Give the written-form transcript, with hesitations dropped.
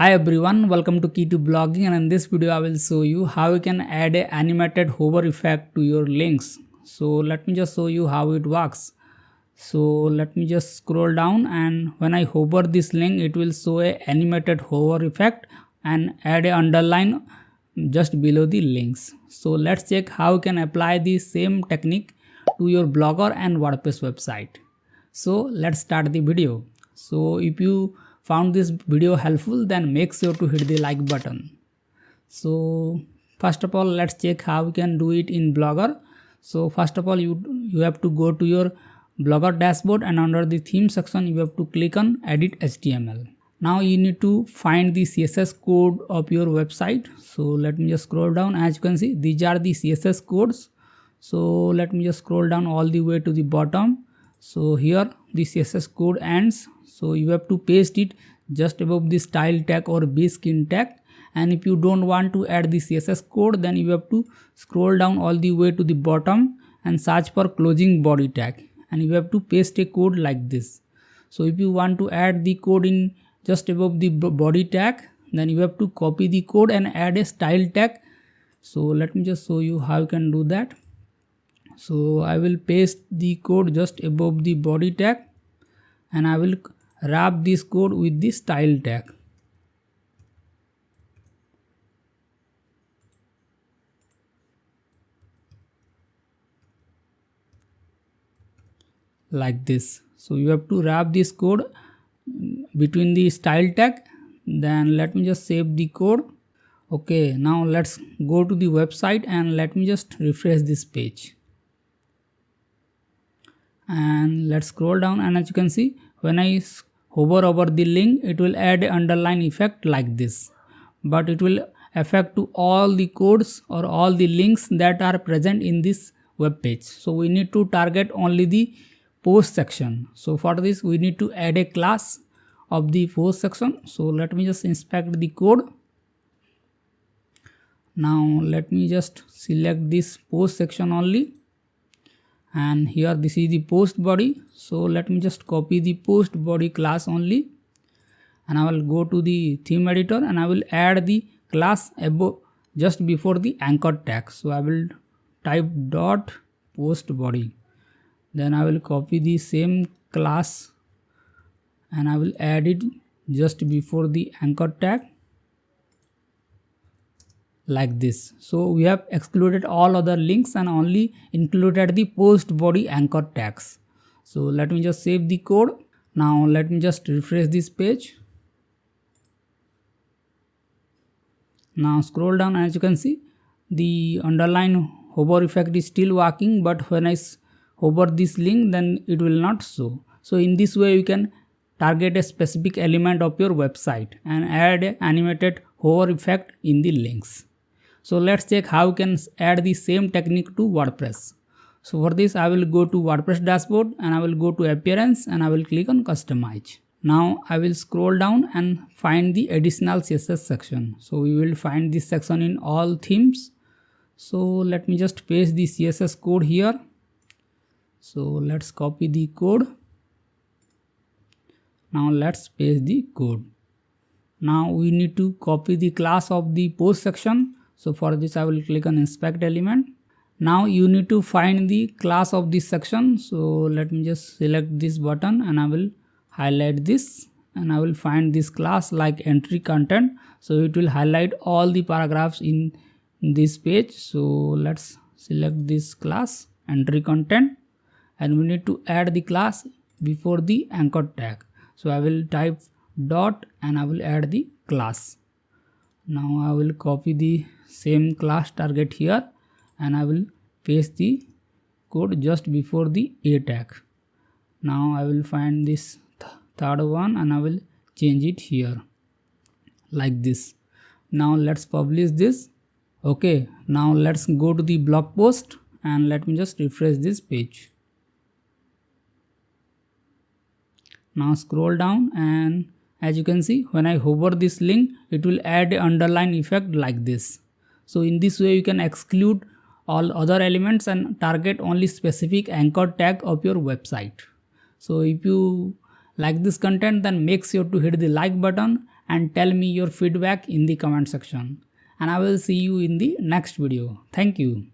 Hi everyone, welcome to Key to Blogging, and in this video I will show you how you can add an animated hover effect to your links. So let me just show you how it works. So let me just scroll down, and when I hover this link it will show a animated hover effect and add a underline just below the links. So let's check how you can apply the same technique to your Blogger and WordPress website. So let's start the video. So if you found this video helpful, then make sure to hit the like button. So first of all, let's check how we can do it in Blogger. So first of all, you have to go to your Blogger dashboard, and under the theme section you have to click on edit HTML. Now you need to find the CSS code of your website. So let me just scroll down. As you can see, these are the CSS codes. So let me just scroll down all the way to the bottom. So here the CSS code ends. So you have to paste it just above the style tag or skin tag. And if you don't want to add the CSS code, then you have to scroll down all the way to the bottom and search for closing body tag. And you have to paste a code like this. So if you want to add the code in just above the body tag, then you have to copy the code and add a style tag. So let me just show you how you can do that. So I will paste the code just above the body tag, and I will wrap this code with the style tag. Like this. So you have to wrap this code between the style tag. Then let me just save the code. Okay, now let's go to the website and let me just refresh this page. And let's scroll down, and as you can see, when I hover over the link, it will add an underline effect like this, but it will affect to all the codes or all the links that are present in this web page. So we need to target only the post section. So for this we need to add a class of the post section. So let me just inspect the code. Now let me just select this post section only, and here this is the post body. So let me just copy the post body class only, and I will go to the theme editor and I will add the class above just before the anchor tag. So I will type dot post body, then I will copy the same class and I will add it just before the anchor tag like this. So we have excluded all other links and only included the post body anchor tags. So let me just save the code. Now let me just refresh this page. Now scroll down, as you can see, the underline hover effect is still working, but when I hover this link, then it will not show. So in this way you can target a specific element of your website and add an animated hover effect in the links. So let's check how you can add the same technique to WordPress. So for this I will go to WordPress dashboard and I will go to appearance and I will click on customize. Now I will scroll down and find the additional CSS section. So we will find this section in all themes. So let me just paste the CSS code here. So let's copy the code. Now let's paste the code. Now we need to copy the class of the post section. So for this I will click on inspect element. Now you need to find the class of this section. So let me just select this button and I will highlight this, and I will find this class like entry content. So it will highlight all the paragraphs in this page. So let's select this class entry content, and we need to add the class before the anchor tag. So I will type dot and I will add the class. Now I will copy the same class target here and I will paste the code just before the a tag. Now I will find this third one and I will change it here like this. Now let's publish this. Okay, now let's go to the blog post and let me just refresh this page. Now scroll down, and as you can see, when I hover this link, it will add an underline effect like this. So in this way you can exclude all other elements and target only specific anchor tag of your website. So if you like this content, then make sure to hit the like button and tell me your feedback in the comment section. And I will see you in the next video. Thank you.